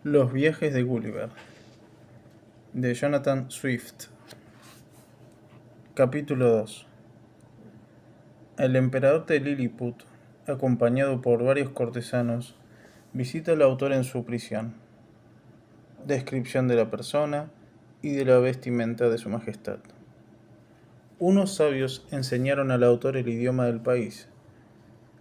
Los viajes de Gulliver, de Jonathan Swift. Capítulo 2. El emperador de Lilliput, acompañado por varios cortesanos, visita al autor en su prisión. Descripción de la persona y de la vestimenta de su majestad. Unos sabios enseñaron al autor el idioma del país.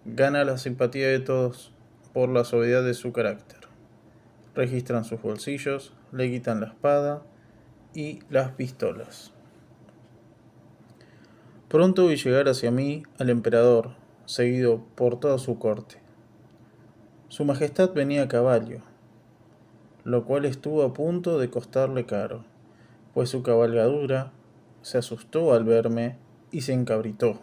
Gana la simpatía de todos por la suavidad de su carácter. Registran sus bolsillos, le quitan la espada y las pistolas. Pronto vi llegar hacia mí al emperador, seguido por toda su corte. Su majestad venía a caballo, lo cual estuvo a punto de costarle caro, pues su cabalgadura se asustó al verme y se encabritó.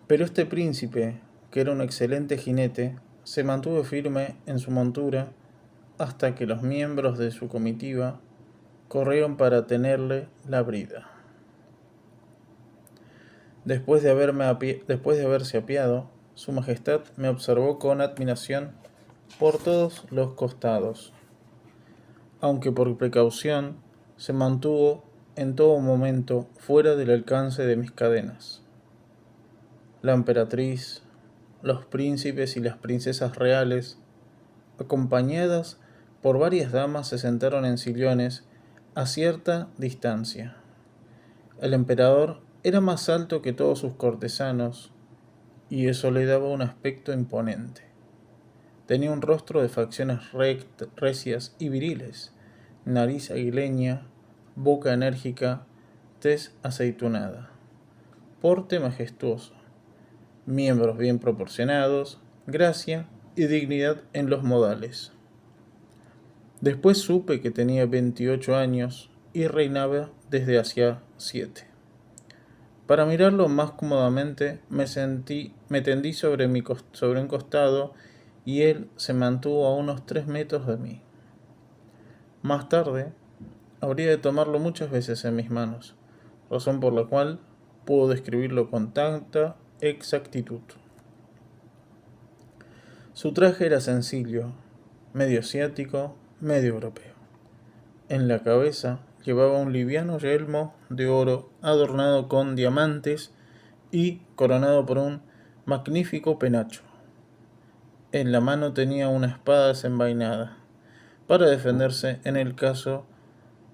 Pero este príncipe, que era un excelente jinete, se mantuvo firme en su montura hasta que los miembros de su comitiva corrieron para tenerle la brida. Después de haberse apeado, su majestad me observó con admiración por todos los costados, aunque por precaución se mantuvo en todo momento fuera del alcance de mis cadenas. La emperatriz, los príncipes y las princesas reales, acompañadas por varias damas, se sentaron en sillones a cierta distancia. El emperador era más alto que todos sus cortesanos, y eso le daba un aspecto imponente. Tenía un rostro de facciones recias y viriles, nariz aguileña, boca enérgica, tez aceitunada, porte majestuoso, miembros bien proporcionados, gracia y dignidad en los modales. Después supe que tenía 28 años y reinaba desde hacía 7. Para mirarlo más cómodamente me tendí sobre un costado y él se mantuvo a unos 3 metros de mí. Más tarde, habría de tomarlo muchas veces en mis manos, razón por la cual puedo describirlo con tanta exactitud. Su traje era sencillo, medio asiático, medio europeo. En la cabeza llevaba un liviano yelmo de oro adornado con diamantes y coronado por un magnífico penacho. En la mano tenía una espada desenvainada, para defenderse en el caso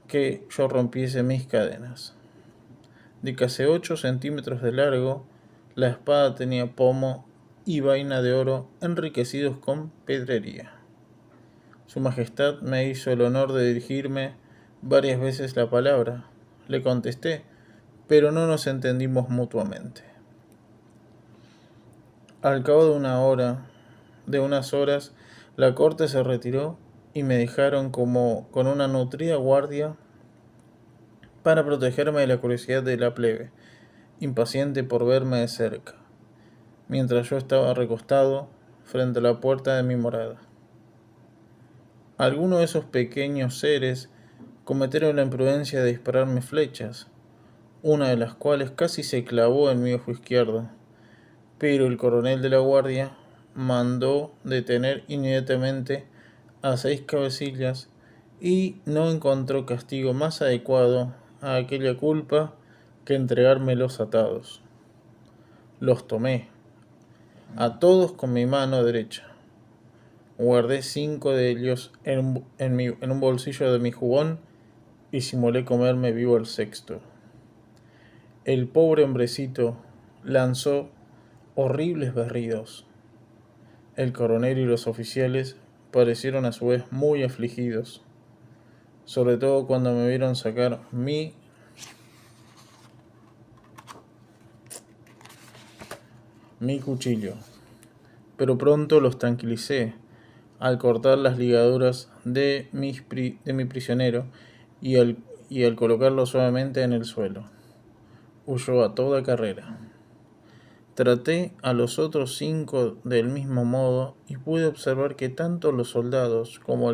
que yo rompiese mis cadenas. De casi 8 centímetros de largo, la espada tenía pomo y vaina de oro enriquecidos con pedrería. Su majestad me hizo el honor de dirigirme varias veces la palabra. Le contesté, pero no nos entendimos mutuamente. Al cabo de unas horas, la corte se retiró y me dejaron como con una nutrida guardia para protegerme de la curiosidad de la plebe, impaciente por verme de cerca, mientras yo estaba recostado frente a la puerta de mi morada. Algunos de esos pequeños seres cometieron la imprudencia de dispararme flechas, una de las cuales casi se clavó en mi ojo izquierdo, pero el coronel de la guardia mandó detener inmediatamente a 6 cabecillas y no encontró castigo más adecuado a aquella culpa que entregármelos atados. Los tomé, a todos con mi mano derecha. Guardé 5 de ellos en un bolsillo de mi jubón y simulé comerme vivo el sexto. El pobre hombrecito lanzó horribles berridos. El coronel y los oficiales parecieron a su vez muy afligidos, sobre todo cuando me vieron sacar mi cuchillo. Pero pronto los tranquilicé al cortar las ligaduras de mi prisionero y al colocarlo suavemente en el suelo. Huyó a toda carrera. Traté a los otros 5 del mismo modo y pude observar que tanto los soldados como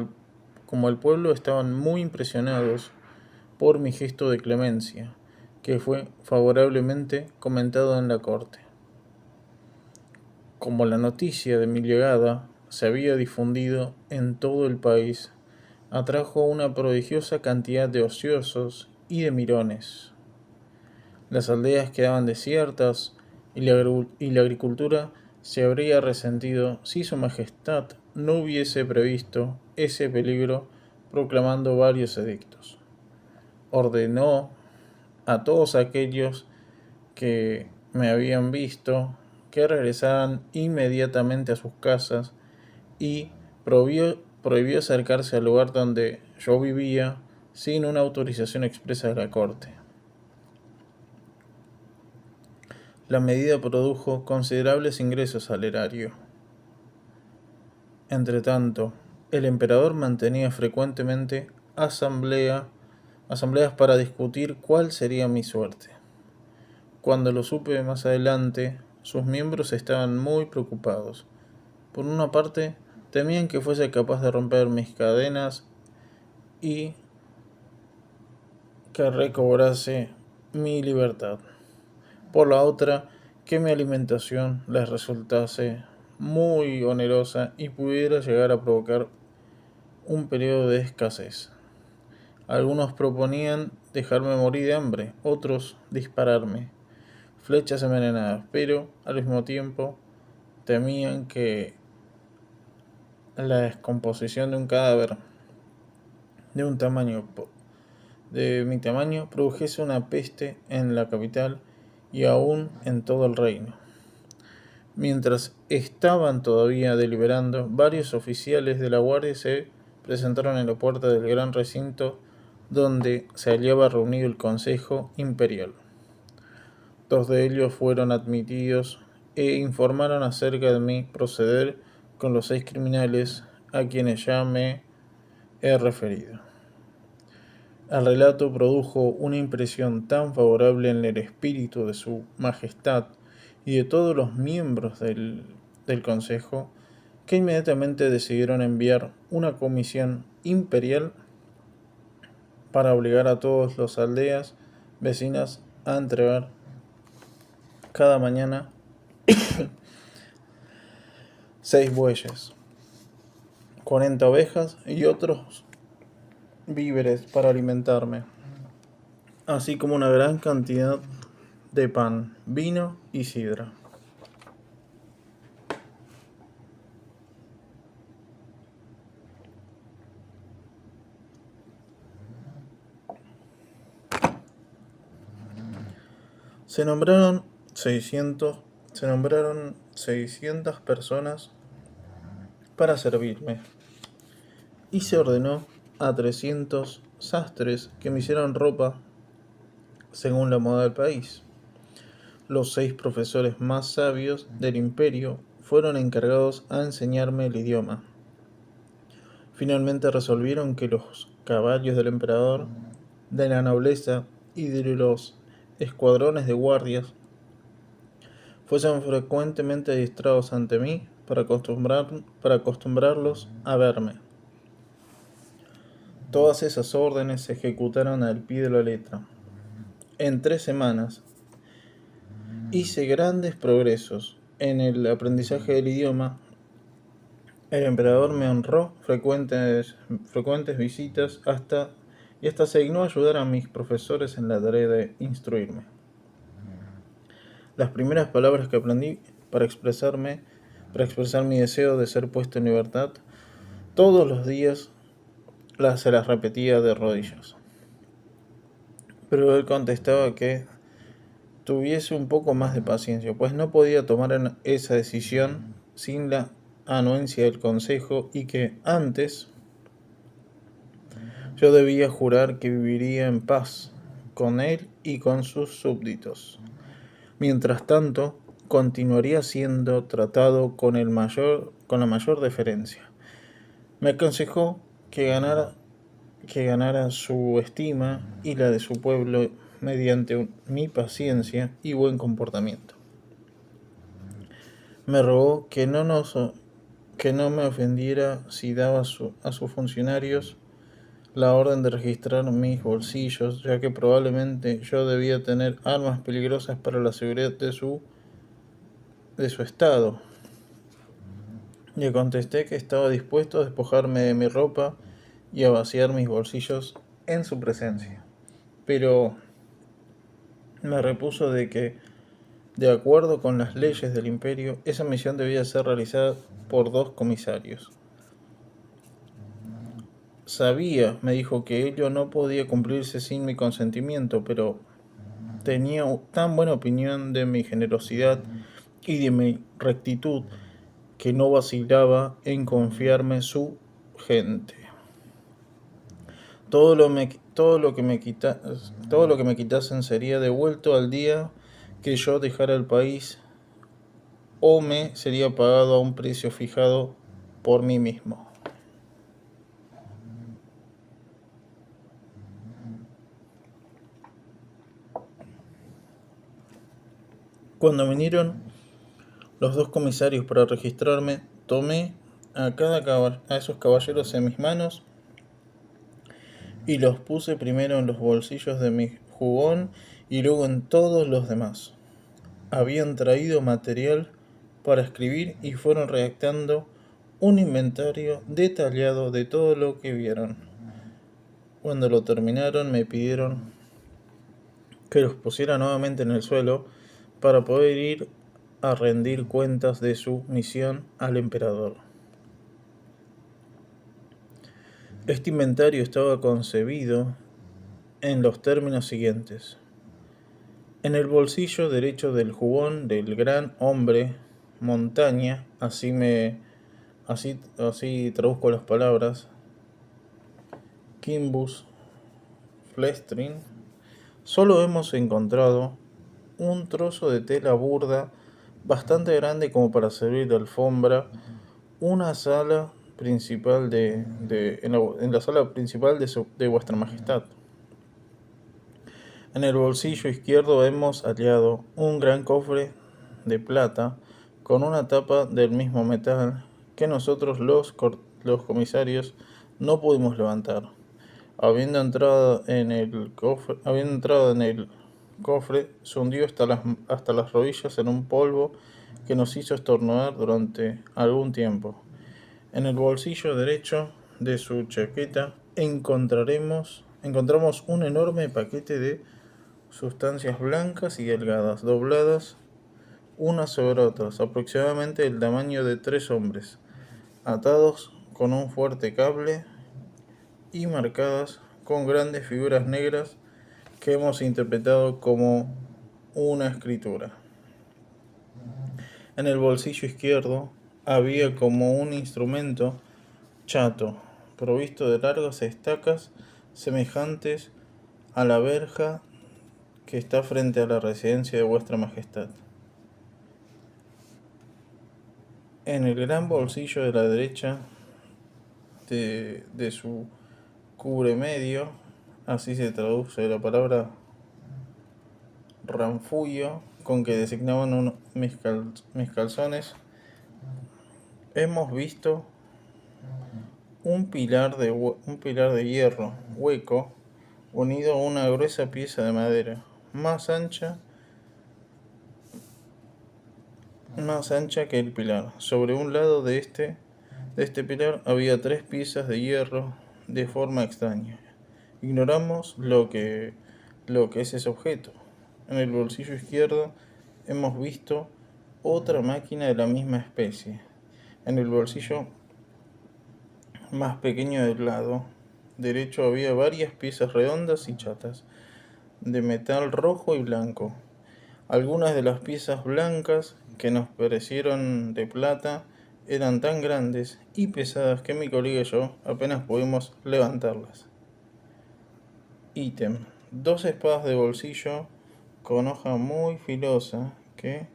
el pueblo estaban muy impresionados por mi gesto de clemencia, que fue favorablemente comentado en la corte. Como la noticia de mi llegada se había difundido en todo el país, atrajo una prodigiosa cantidad de ociosos y de mirones. Las aldeas quedaban desiertas y la agricultura se habría resentido si su majestad no hubiese previsto ese peligro proclamando varios edictos. Ordenó a todos aquellos que me habían visto que regresaran inmediatamente a sus casas y prohibió acercarse al lugar donde yo vivía sin una autorización expresa de la corte. La medida produjo considerables ingresos al erario. Entretanto, el emperador mantenía frecuentemente asambleas para discutir cuál sería mi suerte. Cuando lo supe más adelante, sus miembros estaban muy preocupados. Por una parte, temían que fuese capaz de romper mis cadenas y que recobrase mi libertad. Por la otra, que mi alimentación les resultase muy onerosa y pudiera llegar a provocar un periodo de escasez. Algunos proponían dejarme morir de hambre, otros dispararme flechas envenenadas, pero al mismo tiempo temían que la descomposición de un cadáver de un tamaño de mi tamaño produjese una peste en la capital y aún en todo el reino. Mientras estaban todavía deliberando, varios oficiales de la guardia se presentaron en la puerta del gran recinto donde se hallaba reunido el Consejo Imperial. Dos de ellos fueron admitidos e informaron acerca de mi proceder con los 6 criminales a quienes ya me he referido. El relato produjo una impresión tan favorable en el espíritu de su majestad y de todos los miembros del consejo que inmediatamente decidieron enviar una comisión imperial para obligar a todas las aldeas vecinas a entregar cada mañana 6 bueyes, 40 ovejas y otros víveres para alimentarme, así como una gran cantidad de pan, vino y sidra. Se nombraron 600 personas para servirme y se ordenó a 300 sastres que me hicieran ropa según la moda del país. Los 6 profesores más sabios del imperio fueron encargados a enseñarme el idioma. Finalmente resolvieron que los caballos del emperador, de la nobleza y de los escuadrones de guardias fuesen frecuentemente adiestrados ante mí para acostumbrarlos a verme. Todas esas órdenes se ejecutaron al pie de la letra. En 3 semanas hice grandes progresos en el aprendizaje del idioma. El emperador me honró frecuentes visitas hasta se dignó ayudar a mis profesores en la tarea de instruirme. Las primeras palabras que aprendí para expresar mi deseo de ser puesto en libertad, todos los días se las repetía de rodillas. Pero él contestaba que tuviese un poco más de paciencia, pues no podía tomar esa decisión sin la anuencia del consejo y que antes yo debía jurar que viviría en paz con él y con sus súbditos. Mientras tanto, continuaría siendo tratado con la mayor deferencia. Me aconsejó que ganara su estima y la de su pueblo mediante mi paciencia y buen comportamiento. Me rogó que no me ofendiera si daba a sus funcionarios la orden de registrar mis bolsillos, ya que probablemente yo debía tener armas peligrosas para la seguridad de su estado. Le contesté que estaba dispuesto a despojarme de mi ropa y a vaciar mis bolsillos en su presencia, pero me repuso de que, de acuerdo con las leyes del imperio, esa misión debía ser realizada por 2 comisarios. Sabía, me dijo, que ello no podía cumplirse sin mi consentimiento, pero tenía tan buena opinión de mi generosidad y de mi rectitud que no vacilaba en confiarme su gente. Todo lo que me quitasen sería devuelto al día que yo dejara el país, o me sería pagado a un precio fijado por mí mismo. Cuando vinieron los 2 comisarios para registrarme, tomé a esos caballeros en mis manos y los puse primero en los bolsillos de mi jubón y luego en todos los demás. Habían traído material para escribir y fueron redactando un inventario detallado de todo lo que vieron. Cuando lo terminaron me pidieron que los pusiera nuevamente en el suelo para poder ir a rendir cuentas de su misión al emperador. Este inventario estaba concebido en los términos siguientes. En el bolsillo derecho del jubón del gran hombre Montaña, así traduzco las palabras, Quimbus Flestrin, solo hemos encontrado un trozo de tela burda bastante grande como para servir de alfombra, una sala principal en la sala principal de vuestra majestad. En el bolsillo izquierdo hemos hallado un gran cofre de plata con una tapa del mismo metal que nosotros los comisarios no pudimos levantar. Habiendo entrado en el cofre, se hundió hasta las rodillas en un polvo que nos hizo estornudar durante algún tiempo. En el bolsillo derecho de su chaqueta encontramos un enorme paquete de sustancias blancas y delgadas, dobladas unas sobre otras, aproximadamente del tamaño de 3 hombres, atados con un fuerte cable y marcadas con grandes figuras negras que hemos interpretado como una escritura. En el bolsillo izquierdo había como un instrumento chato, provisto de largas estacas semejantes a la verja que está frente a la residencia de vuestra majestad. En el gran bolsillo de la derecha de su cubremedio, así se traduce la palabra ranfullo con que designaban mis calzones, hemos visto un pilar de hierro hueco unido a una gruesa pieza de madera más ancha que el pilar. Sobre un lado de este pilar había 3 piezas de hierro de forma extraña. Ignoramos lo que es ese objeto. En el bolsillo izquierdo hemos visto otra máquina de la misma especie. En el bolsillo más pequeño del lado derecho había varias piezas redondas y chatas, de metal rojo y blanco. Algunas de las piezas blancas que nos parecieron de plata eran tan grandes y pesadas que mi colega y yo apenas pudimos levantarlas. Ítem: 2 espadas de bolsillo con hoja muy filosa que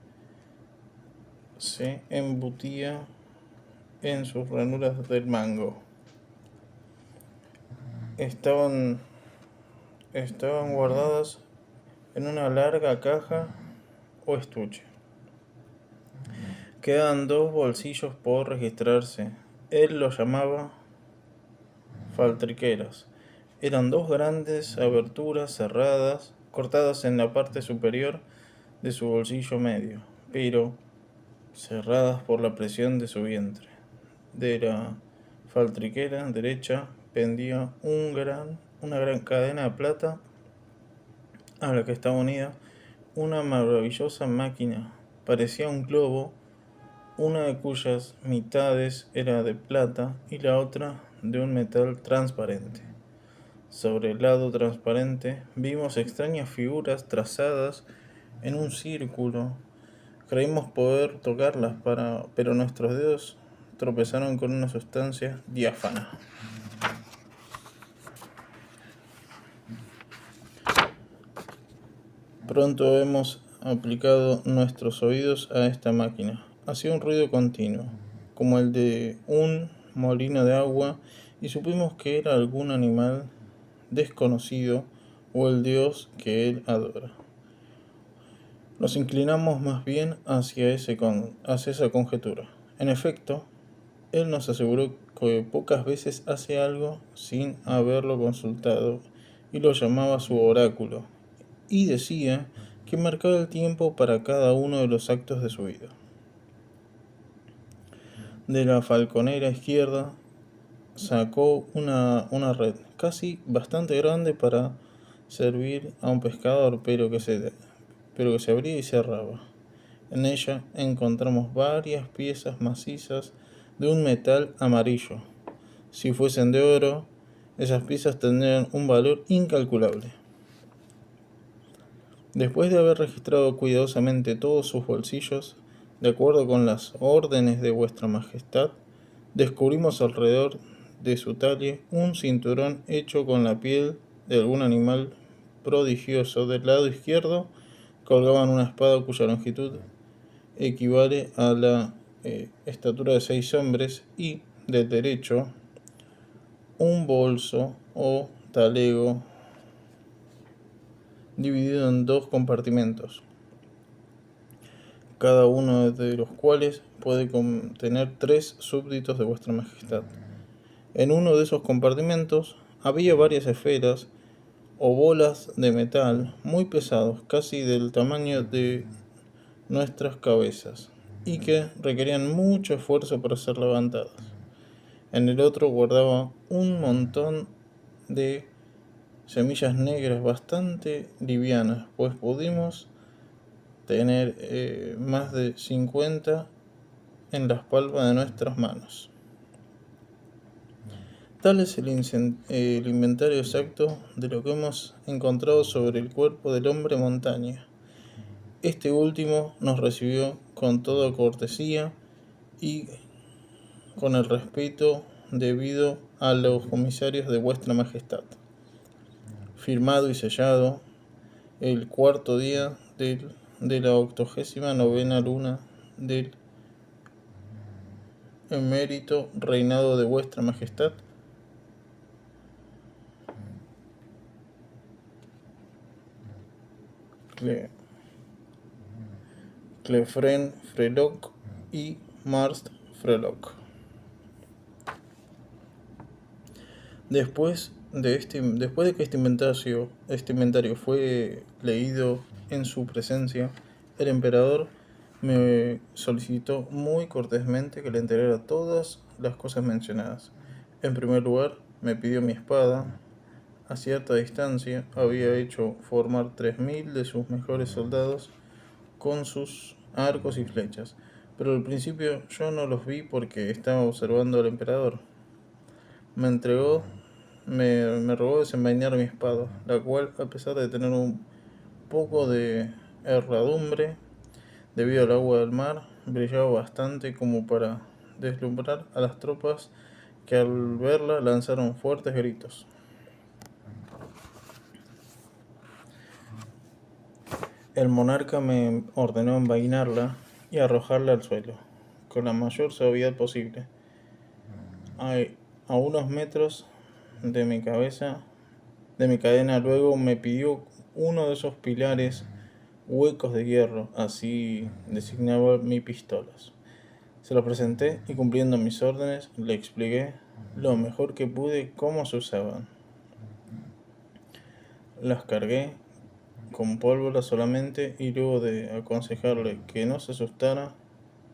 se embutía en sus ranuras del mango. Estaban guardadas en una larga caja o estuche. Quedan 2 bolsillos por registrarse. Él los llamaba faltriqueras. Eran 2 grandes aberturas cerradas, cortadas en la parte superior de su bolsillo medio, pero cerradas por la presión de su vientre. de la faltriquera derecha pendía una gran cadena de plata a la que estaba unida una maravillosa máquina. Parecía un globo, una de cuyas mitades era de plata y la otra de un metal transparente. Sobre el lado transparente vimos extrañas figuras trazadas en un círculo. Creímos poder tocarlas, pero nuestros dedos tropezaron con una sustancia diáfana. Pronto hemos aplicado nuestros oídos a esta máquina. Hacía un ruido continuo, como el de un molino de agua, y supimos que era algún animal desconocido o el dios que él adora. Nos inclinamos más bien hacia esa conjetura. En efecto, él nos aseguró que pocas veces hace algo sin haberlo consultado y lo llamaba su oráculo, y decía que marcaba el tiempo para cada uno de los actos de su vida. De la falconera izquierda sacó una red, casi bastante grande para servir a un pescador, pero que se abría y cerraba. En ella encontramos varias piezas macizas de un metal amarillo. Si fuesen de oro, esas piezas tendrían un valor incalculable. Después de haber registrado cuidadosamente todos sus bolsillos, de acuerdo con las órdenes de vuestra majestad, descubrimos alrededor de su talle un cinturón hecho con la piel de algún animal prodigioso. Del lado izquierdo colgaban una espada cuya longitud equivale a la estatura de 6 hombres, y del derecho un bolso o talego dividido en 2 compartimentos, cada uno de los cuales puede contener 3 súbditos de vuestra majestad. En uno de esos compartimentos había varias esferas o bolas de metal muy pesados, casi del tamaño de nuestras cabezas, y que requerían mucho esfuerzo para ser levantadas. En el otro guardaba un montón de semillas negras bastante livianas, pues pudimos tener más de 50 en las palmas de nuestras manos. Tal es el inventario exacto de lo que hemos encontrado sobre el cuerpo del hombre montaña. Este último nos recibió con toda cortesía y con el respeto debido a los comisarios de vuestra majestad. Firmado y sellado el 4.º día de la 89ª luna del emérito reinado de vuestra majestad. Clefren Freloc y Marst Freloc. Después de que este inventario fue leído en su presencia, el emperador me solicitó muy cortésmente que le entregara todas las cosas mencionadas. En primer lugar, me pidió mi espada. A cierta distancia había hecho formar 3.000 de sus mejores soldados con sus arcos y flechas, pero al principio yo no los vi porque estaba observando al emperador. Me rogó desenvainar mi espada, la cual, a pesar de tener un poco de herradumbre debido al agua del mar, brillaba bastante como para deslumbrar a las tropas, que al verla lanzaron fuertes gritos. El monarca me ordenó envainarla y arrojarla al suelo, con la mayor suavidad posible. A unos metros de mi cadena, luego me pidió uno de esos pilares huecos de hierro, así designaba mis pistolas. Se lo presenté y, cumpliendo mis órdenes, le expliqué lo mejor que pude cómo se usaban. Las cargué con pólvora solamente, y luego de aconsejarle que no se asustara,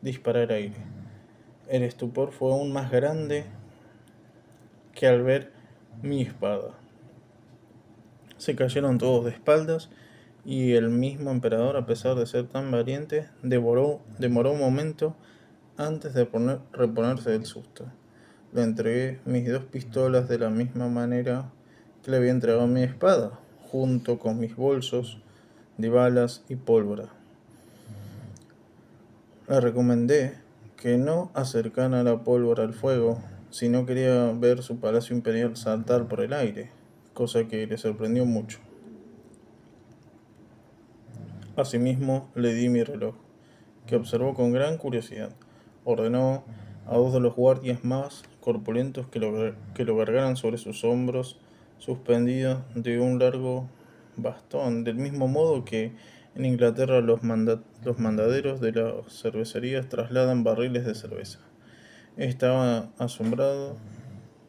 disparé al aire. El estupor fue aún más grande que al ver mi espada. Se cayeron todos de espaldas y el mismo emperador, a pesar de ser tan valiente, demoró un momento antes de reponerse del susto. Le entregué mis 2 pistolas de la misma manera que le había entregado mi espada, junto con mis bolsos de balas y pólvora. Le recomendé que no acercara la pólvora al fuego si no quería ver su palacio imperial saltar por el aire, cosa que le sorprendió mucho. Asimismo, le di mi reloj, que observó con gran curiosidad. Ordenó a 2 de los guardias más corpulentos que lo cargaran sobre sus hombros, suspendido de un largo bastón, del mismo modo que en Inglaterra los mandaderos de las cervecerías trasladan barriles de cerveza. Estaba asombrado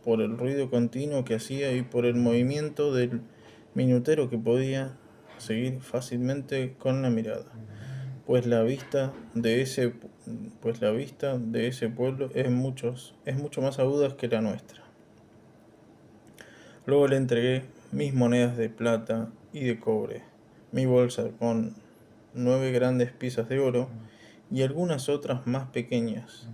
por el ruido continuo que hacía y por el movimiento del minutero que podía seguir fácilmente con la mirada, pues la vista de ese, pues la vista de ese pueblo es mucho más aguda que la nuestra. Luego le entregué mis monedas de plata y de cobre, mi bolsa con 9 grandes piezas de oro y algunas otras más pequeñas,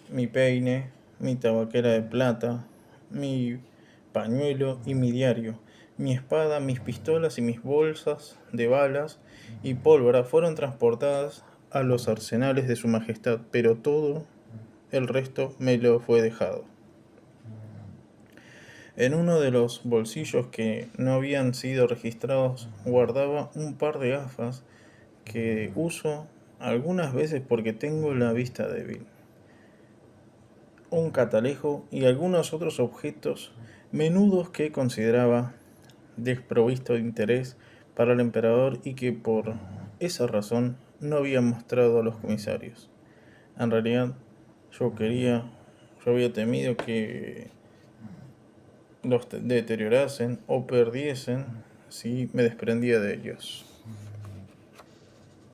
mi peine, mi tabaquera de plata, mi pañuelo y mi diario. Mi espada, mis pistolas y mis bolsas de balas y pólvora fueron transportadas a los arsenales de su majestad, pero todo el resto me lo fue dejado. En uno de los bolsillos que no habían sido registrados guardaba un par de gafas que uso algunas veces porque tengo la vista débil, un catalejo y algunos otros objetos menudos que consideraba desprovisto de interés para el emperador y que por esa razón no había mostrado a los comisarios. En realidad, yo había temido que los deteriorasen o perdiesen si me desprendía de ellos.